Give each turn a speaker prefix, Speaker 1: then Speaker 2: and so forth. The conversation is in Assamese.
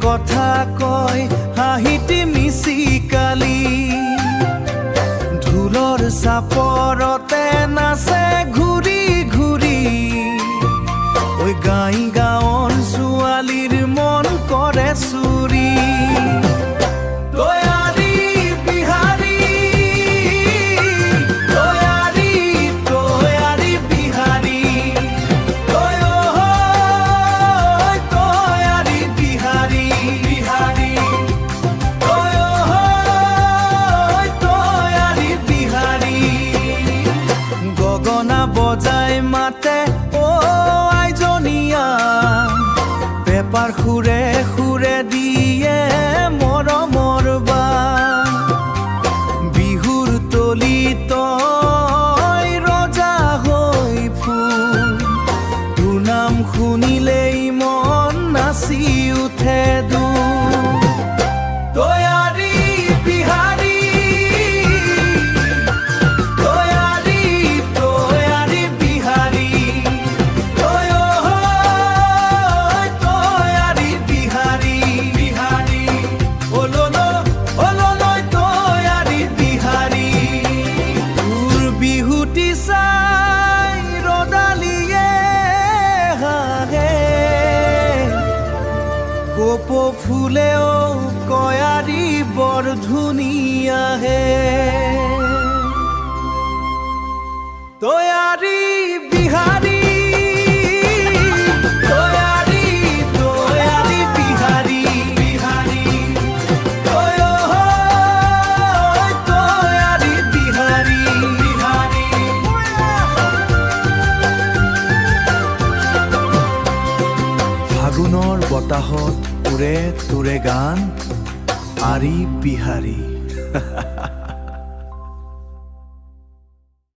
Speaker 1: কথা কয় হাঁহিটি মিচিকালি ঢোলৰ চাপৰতে নাচে ঘূৰি ঘূৰি ঐ গাই গাঁৱৰ ছোৱালীৰ মন কৰে চুৰি বজাই মাতে ও আইজনীয়া পেপাৰ সুৰে সুৰে দিয়ে মৰমৰ বা বিহুৰ তলি তই ৰজা হৈ ফুল তোৰ নাম শুনিলেই মন নাচি উঠে দূৰ তৈয়াৰী বিহাৰী কপৌ ফুলেও কয়াৰী বৰ ধুনীয়া হে তৈয়াৰী বিহাৰী তৈয়াৰী তৈয়াৰী বিহাৰী বিহাৰী তৈয়াৰী বিহাৰী বিহাৰী ফাগুনৰ বতাহত তোৰে তোৰে গান আৰি বিহাৰী